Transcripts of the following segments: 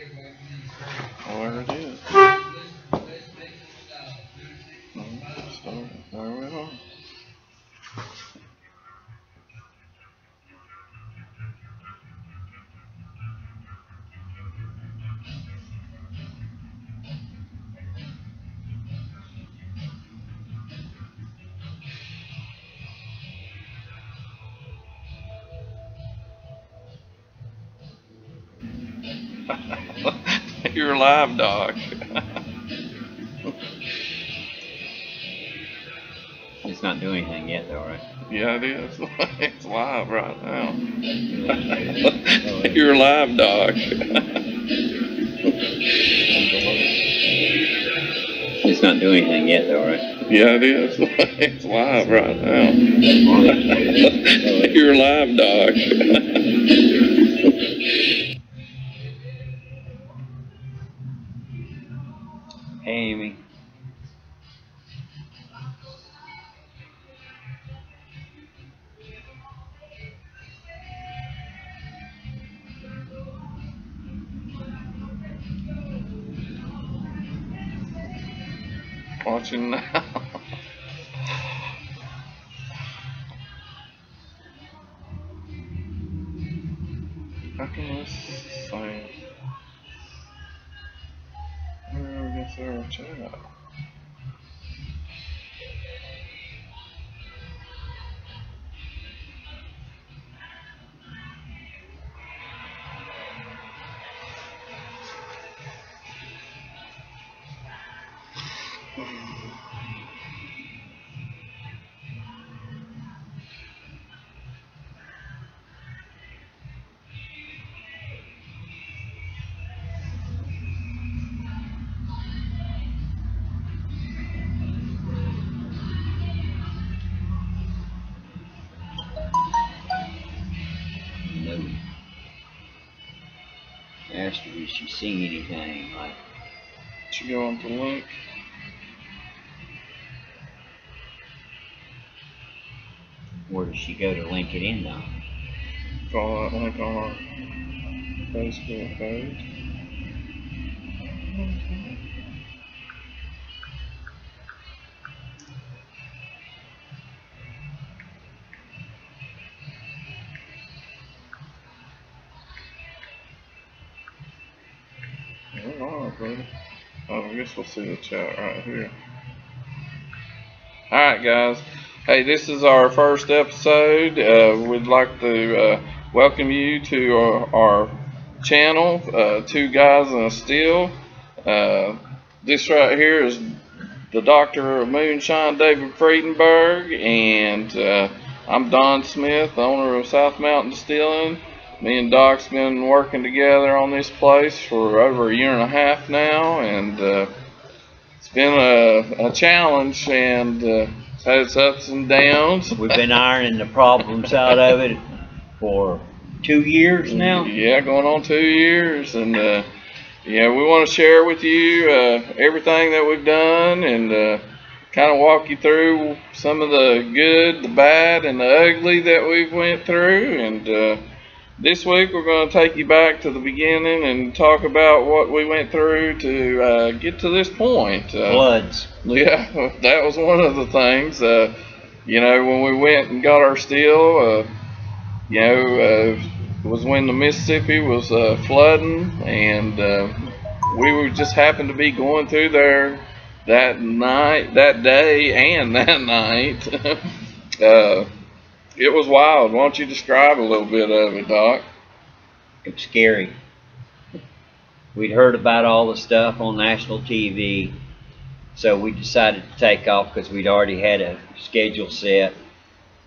There it is. So, there we are. You're live, Doc. It's not doing anything yet, though, right? Yeah, it is. It's live right now. You're live, Doc. It's not doing anything yet, though, right? Yeah, it is. It's live right now. You're live, Doc. Hey, Amy. Watching now. How come this thing? Where gets our chat? No. I asked her, did she sing anything? Like, Did you go on the link? where does she go to link it in, though? Follow that link on our Facebook page. Alright, buddy. Oh, I guess we'll see the chat right here. Alright, guys. Hey, this is our first episode. We'd like to welcome you to our channel, Two Guys and a Still. This right here is the Doctor of Moonshine, David Friedenberg, and I'm Don Smith, the owner of South Mountain Distilling. Me and Doc's been working together on this place for over a year and a half now, and it's been a challenge, and it's had its ups and downs. We've been ironing the problems out of it for 2 years now. Yeah, going on 2 years, and yeah, we want to share with you everything that we've done, and kind of walk you through some of the good, the bad, and the ugly that we've went through. And this week we're going to take you back to the beginning and talk about what we went through to get to this point. Floods. Yeah, that was one of the things. You know, when we went and got our steel, you know, was when the Mississippi was flooding, and we were just happened to be going through there that night, that day, and that night. It was wild. Why don't you describe a little bit of it, Doc? It was scary. We'd heard about all the stuff on national TV, so we decided to take off because we'd already had a schedule set.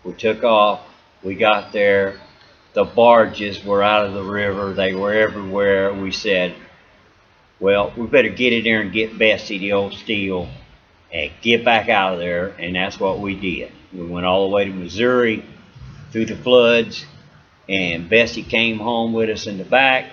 We took off. We got there. The barges were out of the river. They were everywhere. We said, well, we better get in there and get Bessie, the old steel, and get back out of there. And that's what we did. We went all the way to Missouri through the floods, and Bessie came home with us in the back.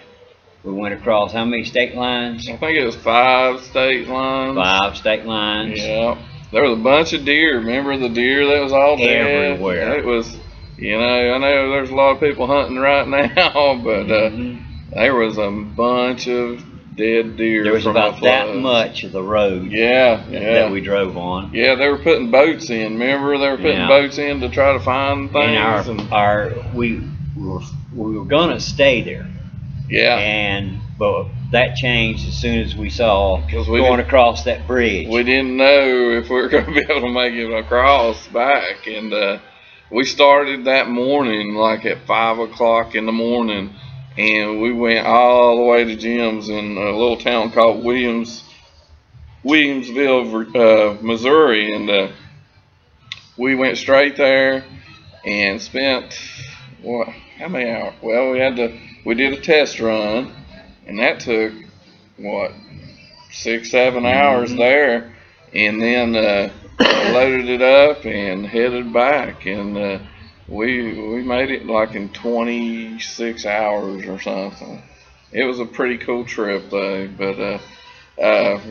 We went across how many state lines? I think it was 5 state lines. 5 state lines. Yeah. There was a bunch of deer. Remember the deer that was all dead? Everywhere. It was, you know, I know there's a lot of people hunting right now, but there was a bunch of dead deer. There was from about the that floods. much of the road that we drove on. Yeah, they were putting boats in. Remember, they were putting boats in to try to find things. And we were gonna stay there. Yeah. But that changed as soon as we saw going across that bridge. We didn't know if we were going to be able to make it across back, and we started that morning like at 5 o'clock in the morning, and we went all the way to Jim's in a little town called Williamsville, Missouri, and we went straight there and spent how many hours? Well, we did a test run, and that took 6-7 hours there, and then loaded it up and headed back, and we made it like in 26 hours or something. It was a pretty cool trip though, but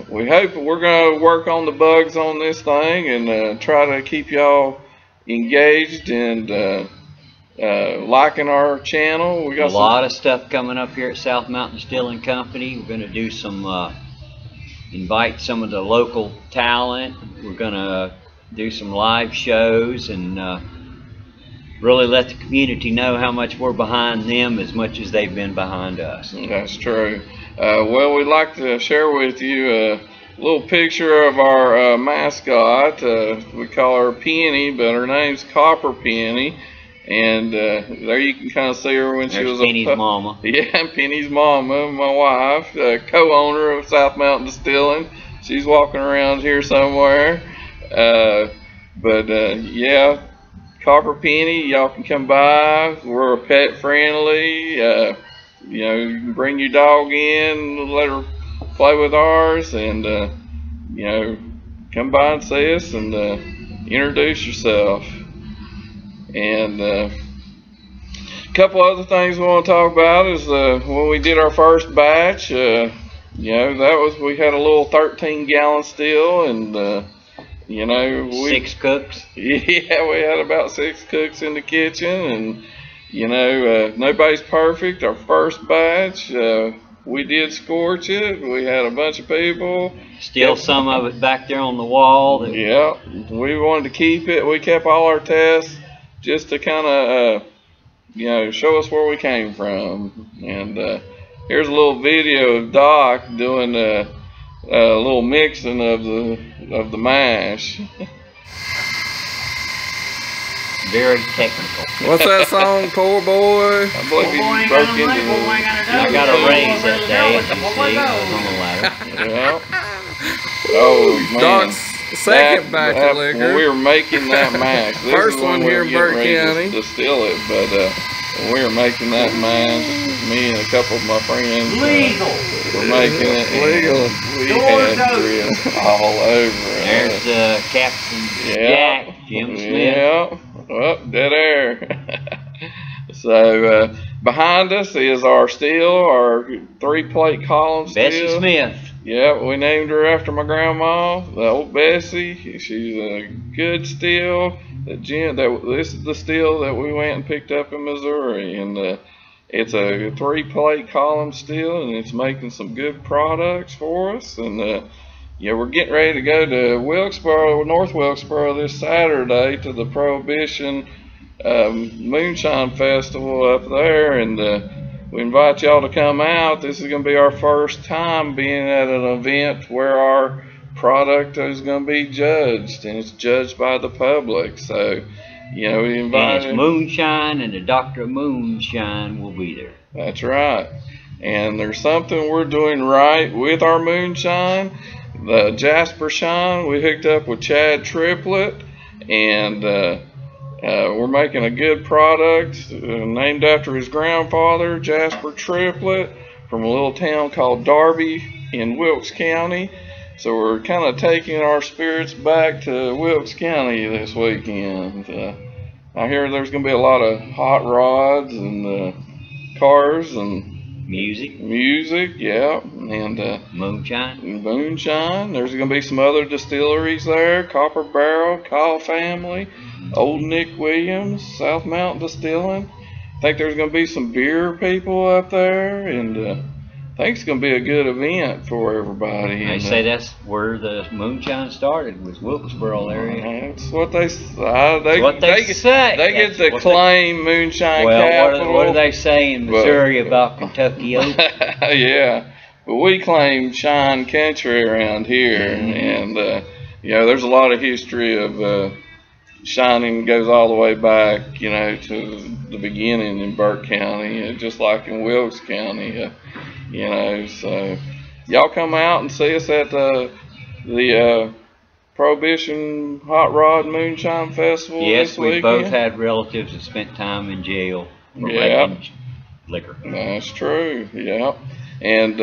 we hope we're going to work on the bugs on this thing and try to keep y'all engaged and liking our channel. We got a lot of stuff coming up here at South Mountain Distilling Company. We're going to do some invite some of the local talent. We're going to do some live shows and really let the community know how much we're behind them as much as they've been behind us. That's true. Well, we'd like to share with you a little picture of our mascot. We call her Penny, but her name's Copper Penny. And there you can kind of see her when she was Penny's mama. Yeah, Penny's mama, my wife, co-owner of South Mountain Distilling. She's walking around here somewhere. Yeah, Copper Penny, y'all can come by. We're pet friendly. You know, you can bring your dog in, let her play with ours, and you know, come by and see us and introduce yourself. And a couple other things we want to talk about is when we did our first batch, you know, we had a little 13-gallon still, and you know, 6 cooks. Yeah, we had about 6 cooks in the kitchen, and you know, nobody's perfect. Our first batch, we did scorch it. We had a bunch of people. Still some of it back there on the wall. Yeah, we wanted to keep it. We kept all our tests just to kind of, you know, show us where we came from. And here's a little video of Doc doing a little mixing of the mash. Very technical. What's that song, Poor Boy? I believe he broke into I got a raise that day, as you see. I was on the ladder. Yeah. Oh, man. Doc's second batch of liquor. When we were making that mash. First one here in Burke County. To distill it, but when we were making that mash, me and a couple of my friends were making it. Legal. We had grits all over it. There's Captain Jack, Jim Smith. Yeah. Oh, dead air. So behind us is our still, our 3-plate column still. Bessie Smith. Yeah, we named her after my grandma, the old Bessie. She's a good still. This is the still that we went and picked up in Missouri, and it's a 3-plate column still, and it's making some good products for us. And yeah, we're getting ready to go to Wilkesboro, North Wilkesboro this Saturday to the Prohibition Moonshine Festival up there, and we invite y'all to come out. This is going to be our first time being at an event where our product is going to be judged, and it's judged by the public. So, you know, we invite. And it's moonshine, and the Doctor of Moonshine will be there. That's right. And there's something we're doing right with our moonshine. The Jasper Shine, we hooked up with Chad Triplett, and we're making a good product named after his grandfather, Jasper Triplett, from a little town called Darby in Wilkes County. So we're kind of taking our spirits back to Wilkes County this weekend. I hear there's going to be a lot of hot rods and cars and music, yeah, and moonshine. There's going to be some other distilleries there: Copper Barrel, Call Family, Old Nick Williams, South Mountain Distilling. I think there's going to be some beer people up there, and I think it's going to be a good event for everybody. They say that's where the moonshine started, was Wilkesboro area. That's what they say. They get the claim moonshine capital. What do they say in Missouri about Kentucky Oak? Yeah, but we claim shine country around here, and you know, there's a lot of history of shining goes all the way back, you know, to the beginning in Burke County, just like in Wilkes County, you know. So y'all come out and see us at the Prohibition Hot Rod Moonshine Festival. Yes, this we weekend. Both had relatives that spent time in jail for making liquor. That's true. Yeah. And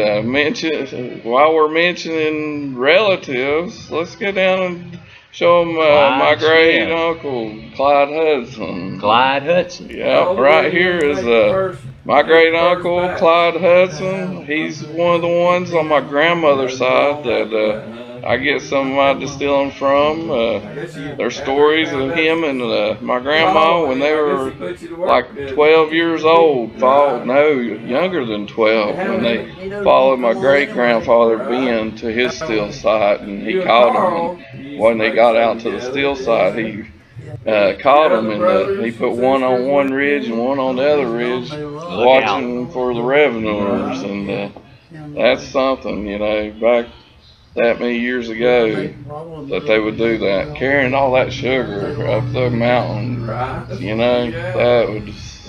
while we're mentioning relatives, let's go down and show them my great uncle, Clyde Hudson. Clyde Hudson. Yeah, right here is my great uncle, Clyde Hudson. He's one of the ones on my grandmother's side that I get some of my distilling from. There's stories of him and my grandma when they were like 12 years old, younger than 12, when they followed my great grandfather Ben to his still site, and he caught them. And when they got out to the still site, he caught them, and he put one on one ridge and one on the other ridge, watching for the revenuers. And that's something, you know, back that many years ago, that they would do that, carrying all that sugar up the mountain. You know, that was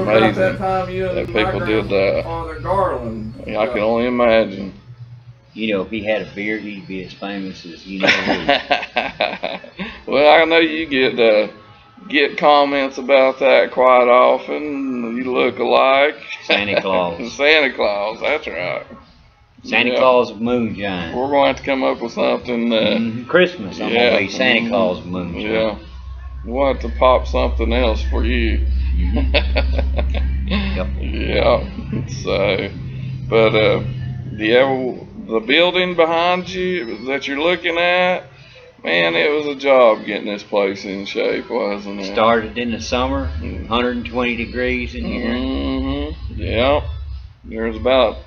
amazing that people did that. I can only imagine. You know, if he had a beard, he'd be as famous as you know. Well, I know you get comments about that quite often. You look alike. Santa Claus. Santa Claus, that's right. Santa Claus of Moonshine. We're going to have to come up with something. Christmas, I'm going to be Santa Claus of Moonshine. Yeah. We'll have to pop something else for you. Yep. Yeah. So, but the building behind you that you're looking at, man, it was a job getting this place in shape, wasn't it? Started in the summer, 120 degrees in here. Yeah. There's about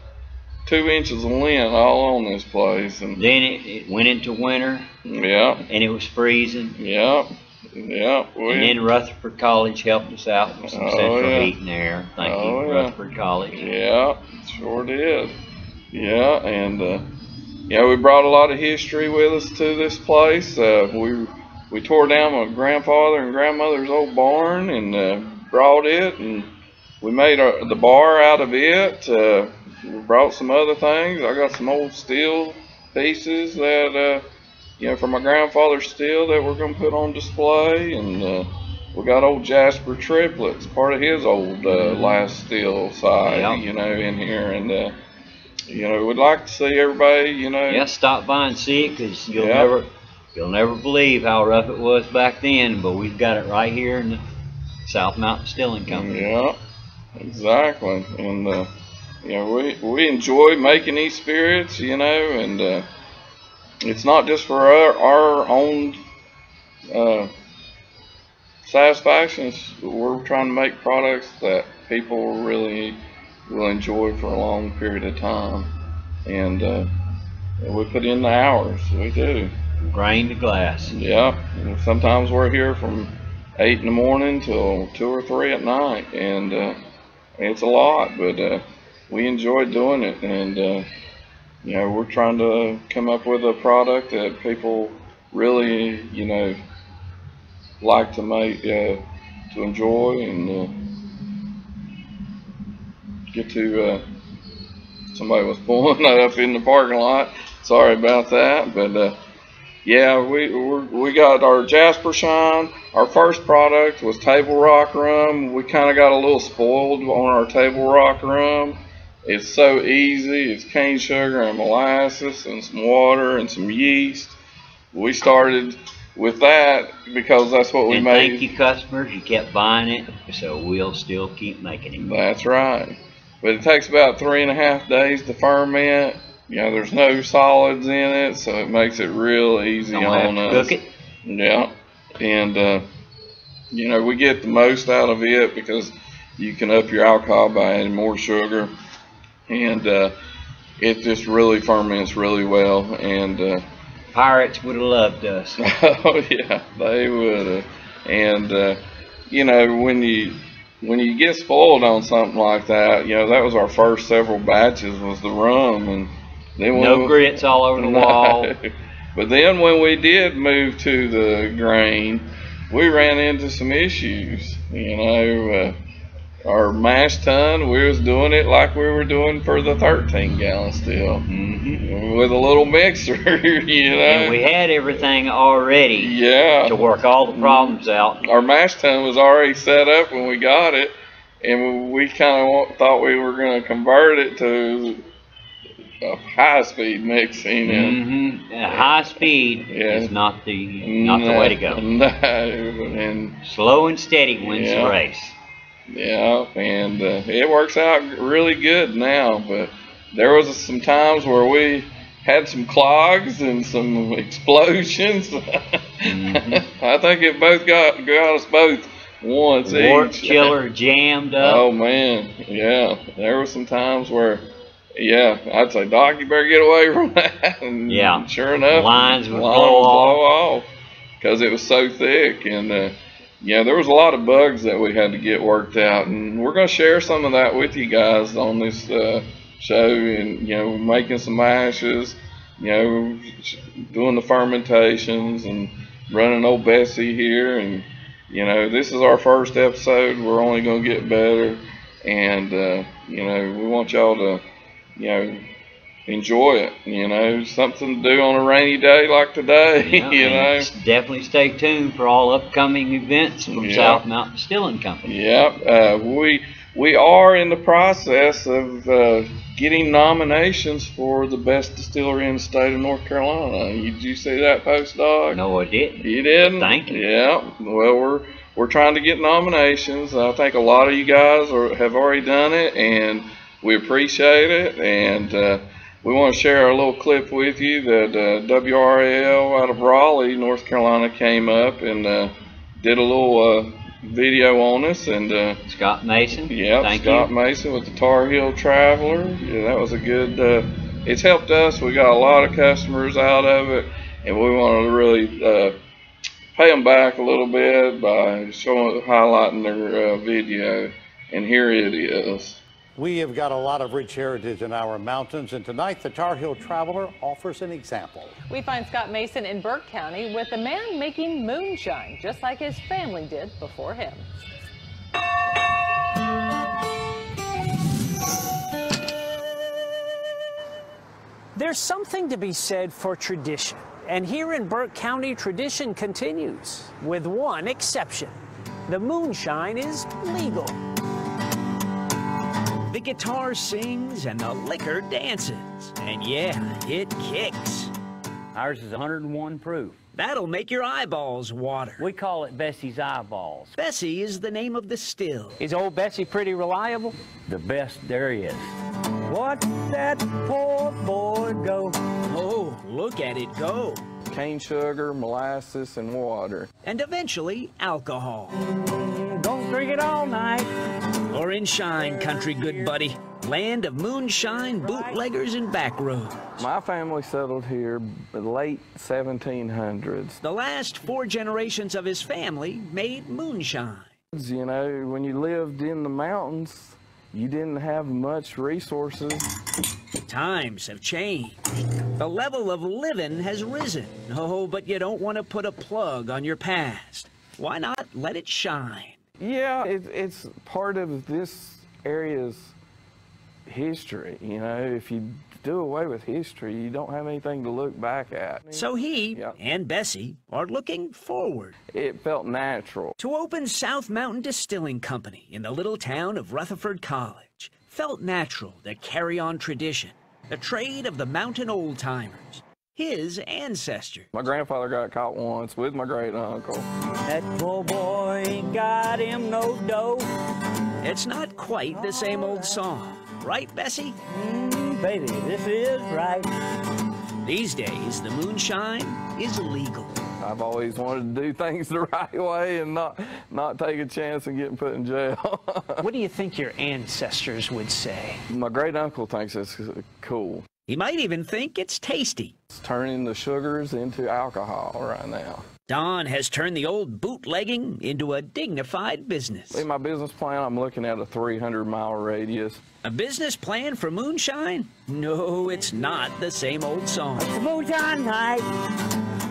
2 inches of lint all on this place, and then it went into winter. Yeah. And it was freezing. Yeah. Yeah. And then Rutherford College helped us out with some central heat and air. Thank you, Rutherford College. Yeah, sure did. Yeah, and yeah, we brought a lot of history with us to this place. We tore down my grandfather and grandmother's old barn and brought it, and we made the bar out of it. We brought some other things. I got some old steel pieces that you know, from my grandfather's steel that we're going to put on display, and we got old Jasper triplets, part of his old last steel side, you know, in here, and you know, we'd like to see everybody, you know. Yeah, stop by and see it, because you'll never believe how rough it was back then, but we've got it right here in the South Mountain Distilling Company. Yeah, exactly, and you know, we enjoy making these spirits, you know, and it's not just for our own satisfaction. We're trying to make products that people really will enjoy for a long period of time, and we put in the hours. We do. Grain to glass. Yeah. And sometimes we're here from 8 in the morning till 2 or 3 at night, and it's a lot, but we enjoy doing it, and you know, we're trying to come up with a product that people really, you know, like to make, to enjoy, and get to. Somebody was pulling up in the parking lot. Sorry about that, but yeah, we got our Jasper Shine. Our first product was Table Rock rum. We kind of got a little spoiled on our Table Rock rum. It's so easy. It's cane sugar and molasses and some water and some yeast. We started with that because that's what we made. Thank you, customers. You kept buying it, so we'll still keep making it. That's right. But it takes about 3.5 days to ferment. You know, there's no solids in it, so it makes it real easy on us. Cook it. Yeah, and you know, we get the most out of it because you can up your alcohol by adding more sugar. And it just really ferments really well. And Pirates would have loved us. oh yeah, they would have. And you know, when you get spoiled on something like that, you know, that was our first several batches was the rum, and then no grits all over the wall. But then when we did move to the grain, we ran into some issues. You know, our mash tun, we was doing it like we were doing for the 13-gallon still, with a little mixer, you know. And we had everything already to work all the problems out. Our mash tun was already set up when we got it, and we kind of thought we were going to convert it to a high-speed mixing. And high speed is not the way to go. No, and slow and steady wins the race. Yeah, and it works out really good now, but there was some times where we had some clogs and some explosions. I think it both got us both once each. Wart chiller jammed up. Oh man, yeah. There were some times where, I'd say, Doc, you better get away from that. And sure enough, lines would blow off because it was so thick. And there was a lot of bugs that we had to get worked out, and we're going to share some of that with you guys on this show. And making some ashes, doing the fermentations, and running old Bessie here. And this is our first episode. We're only going to get better, and we want y'all to enjoy it. Something to do on a rainy day like today. Definitely stay tuned for all upcoming events from South Mountain Distilling Company. We are in the process of getting nominations for the best distillery in the state of North Carolina. Did you see that post, Dog? No, I didn't. You didn't? Thank you. Yeah. Well, we're trying to get nominations. I think a lot of you guys have already done it, and we appreciate it. And we want to share a little clip with you that WRAL out of Raleigh, North Carolina, came up and did a little video on us. And Scott Mason. Thank Scott you. Mason with the Tar Heel Traveler. Yeah, that was a good. It's helped us. We got a lot of customers out of it, and we want to really pay them back a little bit by highlighting their video. And here it is. We have got a lot of rich heritage in our mountains, and tonight the Tar Heel Traveler offers an example. We find Scott Mason in Burke County with a man making moonshine, just like his family did before him. There's something to be said for tradition, and here in Burke County, tradition continues, with one exception. The moonshine is legal. The guitar sings and the liquor dances. And yeah, it kicks. Ours is 101 proof. That'll make your eyeballs water. We call it Bessie's Eyeballs. Bessie is the name of the still. Is old Bessie pretty reliable? The best there is. Watch that poor boy go. Oh, look at it go. Cane sugar, molasses, and water. And eventually, alcohol. Don't drink it all night. Or in Shine Country, good buddy. Land of moonshine, bootleggers, and back roads. My family settled here in the late 1700s. The last 4 generations of his family made moonshine. When you lived in the mountains, you didn't have much resources. Times have changed. The level of living has risen. Oh, but you don't want to put a plug on your past. Why not let it shine? Yeah, it's part of this area's history. If you do away with history, you don't have anything to look back at. So he and Bessie are looking forward. It felt natural. To open South Mountain Distilling Company in the little town of Rutherford College. Felt natural to carry on tradition, the trade of the mountain old-timers. His ancestors. My grandfather got caught once with my great-uncle. That poor boy ain't got him no dough. It's not quite the same old song, right, Bessie? Baby, this is right. These days, the moonshine is legal. I've always wanted to do things the right way and not take a chance and getting put in jail. What do you think your ancestors would say? My great-uncle thinks it's cool. He might even think it's tasty. It's turning the sugars into alcohol right now. Don has turned the old bootlegging into a dignified business. In my business plan, I'm looking at a 300-mile radius. A business plan for moonshine? No, it's not the same old song. It's moonshine night.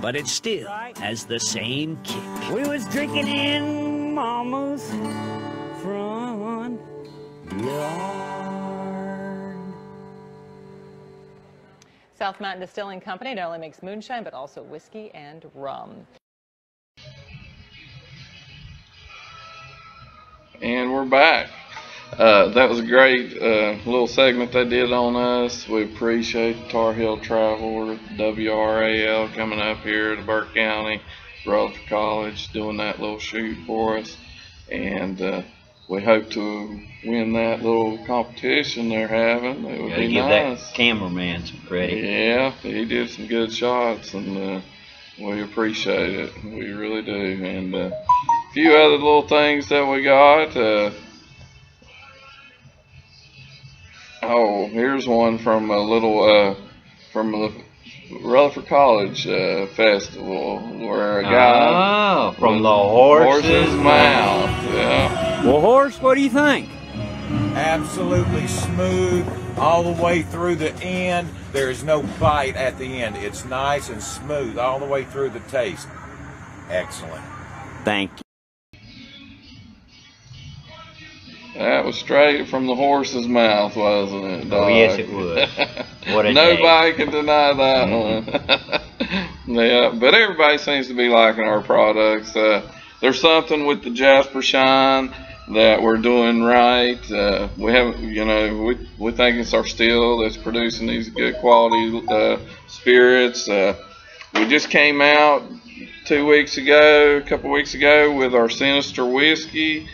But it still has the same kick. We was drinking in Mama's front yard. South Mountain Distilling Company not only makes moonshine, but also whiskey and rum. And we're back. That was a great little segment they did on us. We appreciate Tar Heel Traveler, WRAL, coming up here to Burke County, Rutherford College, doing that little shoot for us. And we hope to win that little competition they're having. It would be give nice. That cameraman some credit. Yeah, he did some good shots, and we appreciate it. We really do. And a few other little things that we got. Oh, here's one from a little from the Rutherford College festival, where a guy from the horse's mouth. Yeah. Well, Horse, what do you think? Absolutely smooth all the way through the end. There's no bite at the end. It's nice and smooth all the way through the taste. Excellent. Thank you. That was straight from the horse's mouth, wasn't it, Doc? Oh, yes, it was. What a Nobody can deny that one. Yeah, but everybody seems to be liking our products. There's something with the Jasper Shine that we're doing right. We haven't, you know, we think it's our still that's producing these good quality spirits. We just came out a couple weeks ago with our Sinister whiskey.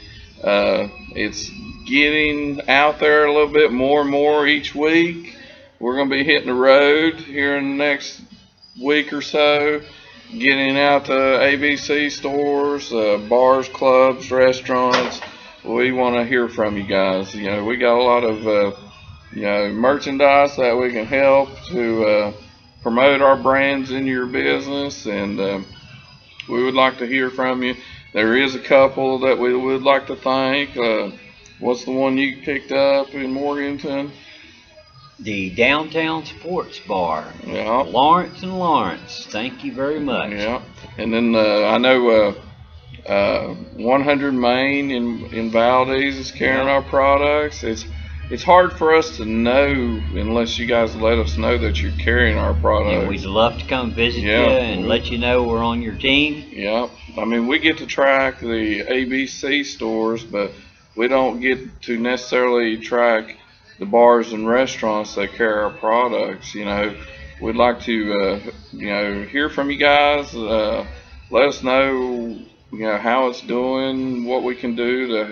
It's getting out there a little bit more and more each week. We're going to be hitting the road here in the next week or so, getting out to ABC stores, bars, clubs, restaurants. We want to hear from you guys. You know, we got a lot of you know, merchandise that we can help to promote our brands in your business, and we would like to hear from you. There is a couple that we would like to thank. What's the one you picked up in Morganton? The Downtown Sports Bar. Yeah. Lawrence and Lawrence. Thank you very much. Yeah. And then I know 100 Main in Valdez is carrying our products. It's hard for us to know unless you guys let us know that you're carrying our products. And we'd love to come visit you and let you know we're on your team. Yeah. I mean, we get to track the ABC stores, but we don't get to necessarily track the bars and restaurants that carry our products. You know, we'd like to, you know, hear from you guys. Let us know, you know, how it's doing, what we can do to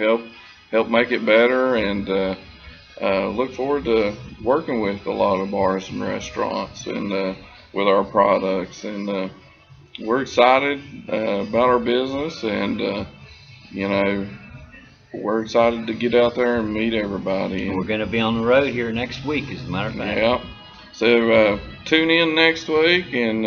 help make it better, and look forward to working with a lot of bars and restaurants and with our products. And we're excited about our business, and you know, we're excited to get out there and meet everybody. And we're going to be on the road here next week, as a matter of fact. Yeah. So tune in next week, and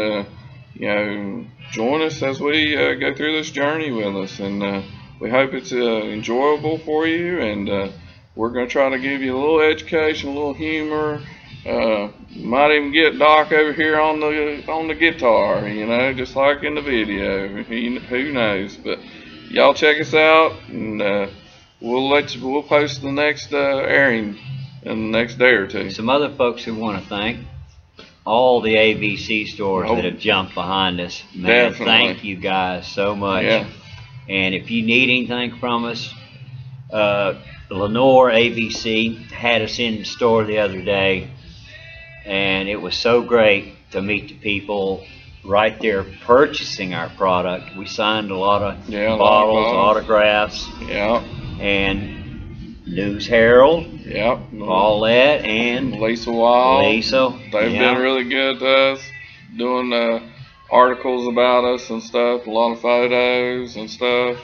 you know, join us as we go through this journey with us. And we hope it's enjoyable for you. And we're going to try to give you a little education, a little humor. Might even get Doc over here on the guitar, you know, just like in the video. Who knows? But y'all check us out, and we'll post the next airing in the next day or two. Some other folks who want to thank all the ABC stores that have jumped behind us. Man, Definitely. Thank you guys so much. Yeah. And if you need anything from us, Lenore ABC had us in the store the other day, and it was so great to meet the people right there purchasing our product. We signed a lot of bottles, autographs. Yeah. And News Herald. Yep. Paulette and Lisa Wild. Lisa. They've been really good to us, doing articles about us and stuff, a lot of photos and stuff.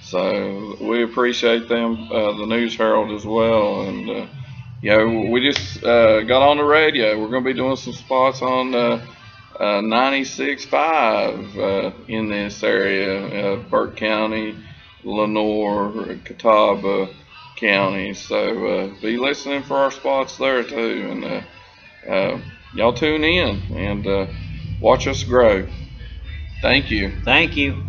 So we appreciate them, the News Herald as well. And Yeah, we just got on the radio. We're going to be doing some spots on 96.5 in this area, Burke County, Lenoir, Catawba County. So be listening for our spots there too. And y'all tune in and watch us grow. Thank you. Thank you.